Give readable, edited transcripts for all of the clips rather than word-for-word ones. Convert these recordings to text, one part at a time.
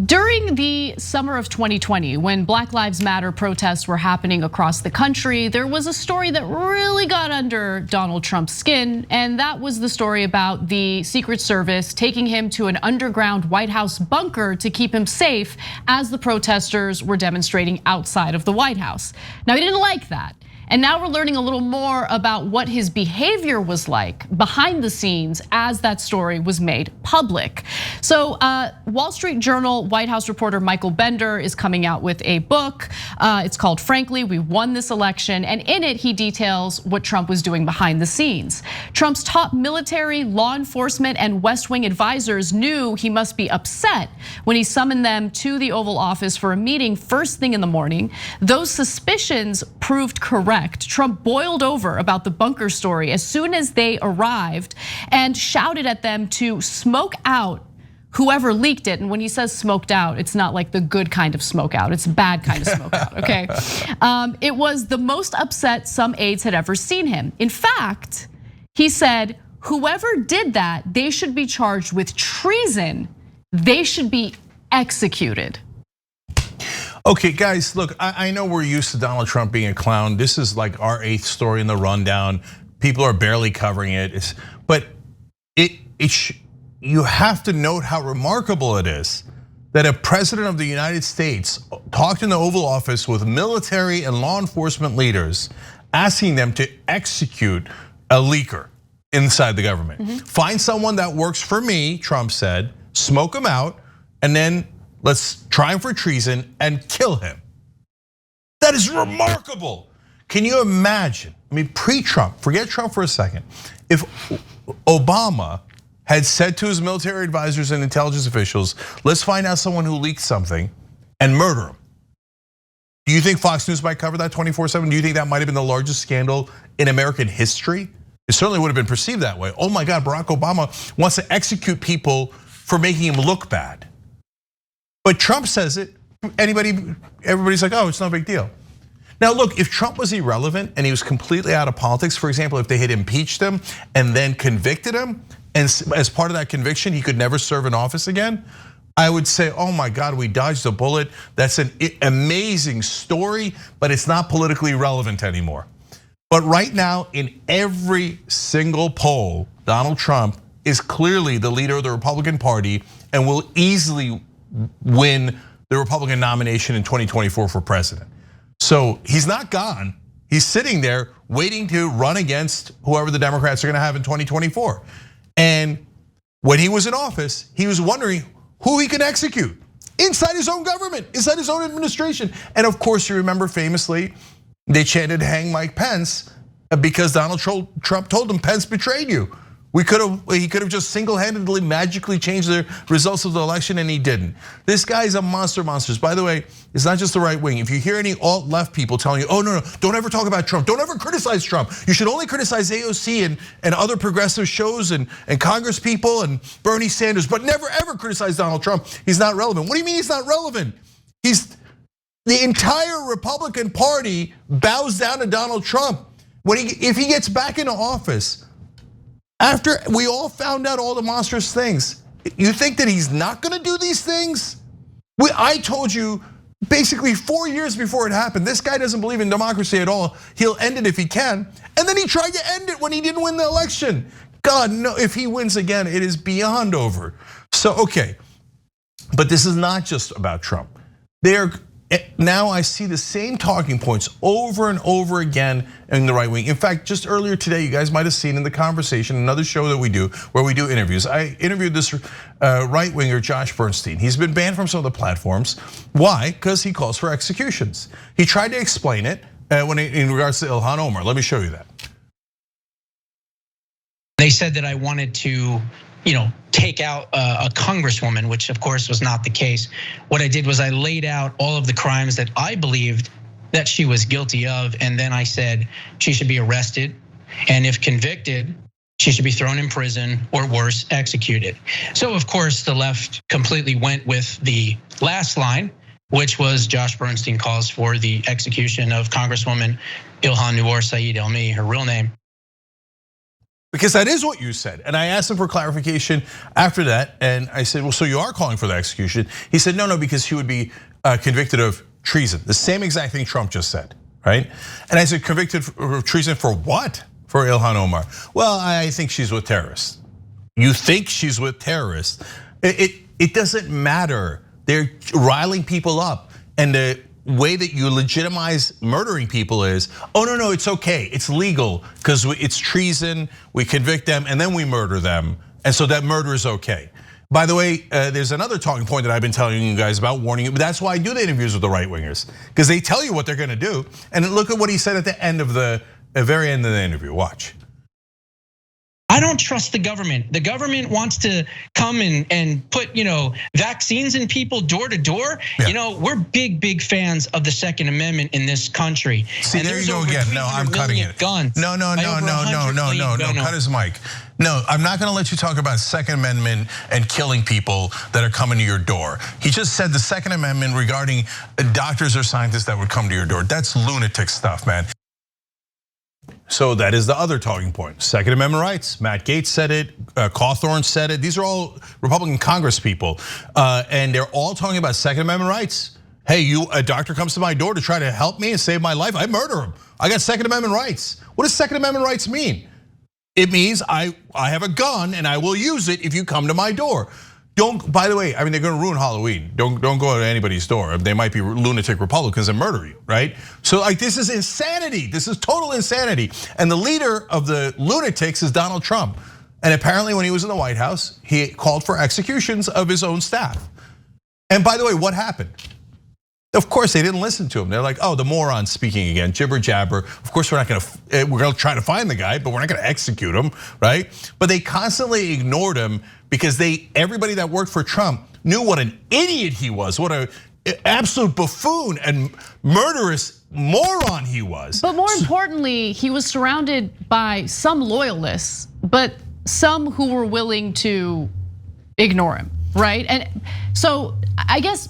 During the summer of 2020, when Black Lives Matter protests were happening across the country, there was a story that really got under Donald Trump's skin, and that was the story about the Secret Service taking him to an underground White House bunker to keep him safe as the protesters were demonstrating outside of the White House. Now, he didn't like that. And now we're learning a little more about what his behavior was like behind the scenes as that story was made public. So Wall Street Journal White House reporter Michael Bender is coming out with a book. It's called Frankly, We Won This Election. And in it, he details what Trump was doing behind the scenes. Trump's top military, law enforcement, and West Wing advisors knew he must be upset when he summoned them to the Oval Office for a meeting first thing in the morning. Those suspicions proved correct. Trump boiled over about the bunker story as soon as they arrived and shouted at them to smoke out whoever leaked it. And when he says smoked out, it's not like the good kind of smoke out, it's a bad kind of smoke out, okay? It was the most upset some aides had ever seen him. In fact, he said, whoever did that, they should be charged with treason. They should be executed. Okay, guys, look, I know we're used to Donald Trump being a clown. This is like our 8th story in the rundown. People are barely covering it. But you have to note how remarkable it is that a president of the United States talked in the Oval Office with military and law enforcement leaders, asking them to execute a leaker inside the government. Find someone that works for me, Trump said, smoke him out, and then let's try him for treason and kill him. That is remarkable. Can you imagine? I mean, pre-Trump, forget Trump for a second. If Obama had said to his military advisors and intelligence officials, let's find out someone who leaked something and murder him. Do you think Fox News might cover that 24/7? Do you think that might have been the largest scandal in American history? It certainly would have been perceived that way. Oh my God, Barack Obama wants to execute people for making him look bad. But Trump says it, everybody's like, oh, it's no big deal. Now look, if Trump was irrelevant and he was completely out of politics, for example, if they had impeached him and then convicted him, and as part of that conviction, he could never serve in office again, I would say, oh my God, we dodged a bullet. That's an amazing story, but it's not politically relevant anymore. But right now, in every single poll, Donald Trump is clearly the leader of the Republican Party and will easily win the Republican nomination in 2024 for president. So he's not gone. He's sitting there waiting to run against whoever the Democrats are gonna have in 2024. And when he was in office, he was wondering who he could execute inside his own government, inside his own administration. And of course, you remember famously, they chanted hang Mike Pence because Donald Trump told him Pence betrayed you. He could have just single-handedly magically changed the results of the election, and he didn't. This guy is a monster of monsters. By the way, it's not just the right wing. If you hear any alt-left people telling you, oh no, don't ever talk about Trump, don't ever criticize Trump. You should only criticize AOC and other progressive shows and Congress people and Bernie Sanders, but never ever criticize Donald Trump. He's not relevant. What do you mean he's not relevant? The entire Republican Party bows down to Donald Trump. If he gets back into office, after we all found out all the monstrous things, you think that he's not gonna do these things? I told you basically 4 years before it happened, this guy doesn't believe in democracy at all. He'll end it if he can. And then he tried to end it when he didn't win the election. God, no, if he wins again, it is beyond over. So, okay, but this is not just about Trump. Now I see the same talking points over and over again in the right wing. In fact, just earlier today, you guys might have seen in the conversation, another show that we do, where we do interviews. I interviewed this right winger, Josh Bernstein. He's been banned from some of the platforms. Why? Because he calls for executions. He tried to explain it in regards to Ilhan Omar. Let me show you that. They said that I wanted to, take out a congresswoman, which of course was not the case. What I did was I laid out all of the crimes that I believed that she was guilty of, and then I said she should be arrested, and if convicted, she should be thrown in prison or worse, executed. So of course the left completely went with the last line, which was Josh Bernstein calls for the execution of Congresswoman Ilhan Omar Saeed Elmi, her real name. Because that is what you said. And I asked him for clarification after that. And I said, well, so you are calling for the execution? He said, no, because he would be convicted of treason. The same exact thing Trump just said, right? And I said, convicted of treason for what? For Ilhan Omar. Well, I think she's with terrorists. You think she's with terrorists? It doesn't matter. They're riling people up. And the way that you legitimize murdering people is, oh no, it's okay, it's legal because it's treason, we convict them and then we murder them, and so that murder is okay. By the way, there's another talking point that I've been telling you guys about, warning you, but that's why I do the interviews with the right wingers, because they tell you what they're gonna do. And look at what he said at the end of the very end of the interview, watch. I don't trust the government. The government wants to come and put, vaccines in people door to door. Yeah. We're big fans of the Second Amendment in this country. See, and there you go again. No, I'm cutting it. Guns. No, cut his mic. No, I'm not gonna let you talk about Second Amendment and killing people that are coming to your door. He just said the Second Amendment regarding doctors or scientists that would come to your door. That's lunatic stuff, man. So that is the other talking point. Second Amendment rights. Matt Gaetz said it, Cawthorn said it. These are all Republican Congress people. And they're all talking about Second Amendment rights. Hey, a doctor comes to my door to try to help me and save my life, I murder him. I got Second Amendment rights. What does Second Amendment rights mean? It means I have a gun and I will use it if you come to my door. By the way, I mean, they're gonna ruin Halloween. Don't go to anybody's door. They might be lunatic Republicans and murder you, right? So like, this is insanity. This is total insanity. And the leader of the lunatics is Donald Trump. And apparently when he was in the White House, he called for executions of his own staff. And by the way, what happened? Of course, they didn't listen to him. They're like, oh, the moron's speaking again, jibber jabber. Of course, we're gonna try to find the guy, but we're not gonna execute him, right? But they constantly ignored him because everybody that worked for Trump knew what an idiot he was, what an absolute buffoon and murderous moron he was. But more importantly, he was surrounded by some loyalists, but some who were willing to ignore him, right? And so I guess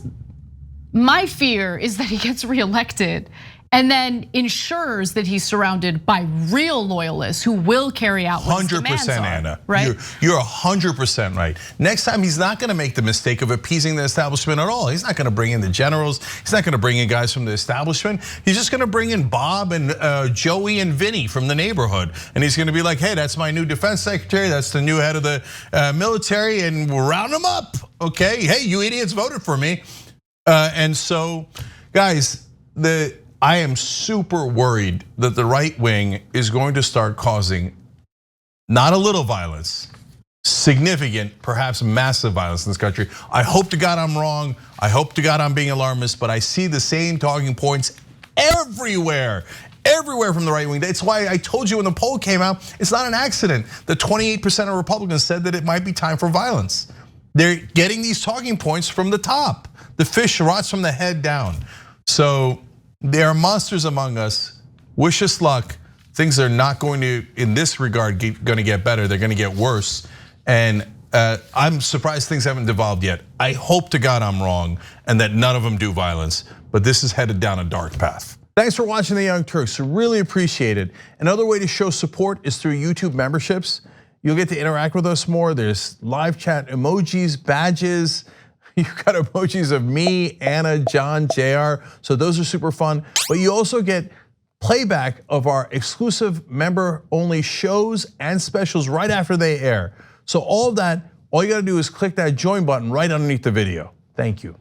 my fear is that he gets reelected and then ensures that he's surrounded by real loyalists who will carry out what his demands are. 100%, Anna. Right? You're 100% right. Next time, he's not gonna make the mistake of appeasing the establishment at all. He's not gonna bring in the generals. He's not gonna bring in guys from the establishment. He's just gonna bring in Bob and Joey and Vinny from the neighborhood. And he's gonna be like, hey, that's my new defense secretary. That's the new head of the military, and we'll round them up, okay? Hey, you idiots voted for me. And so, guys, I am super worried that the right wing is going to start causing not a little violence, significant, perhaps massive violence in this country. I hope to God I'm wrong. I hope to God I'm being alarmist, but I see the same talking points everywhere from the right wing. That's why I told you when the poll came out, it's not an accident that 28% of Republicans said that it might be time for violence. They're getting these talking points from the top. The fish rots from the head down. So there are monsters among us. Wish us luck. Things are not going to, in this regard, going to get better. They're going to get worse. And I'm surprised things haven't devolved yet. I hope to God I'm wrong and that none of them do violence. But this is headed down a dark path. Thanks for watching the Young Turks. Really appreciate it. Another way to show support is through YouTube memberships. You'll get to interact with us more. There's live chat emojis, badges. You've got emojis of me, Anna, John, JR. So those are super fun. But you also get playback of our exclusive member-only shows and specials right after they air. So all of that, all you gotta do is click that join button right underneath the video. Thank you.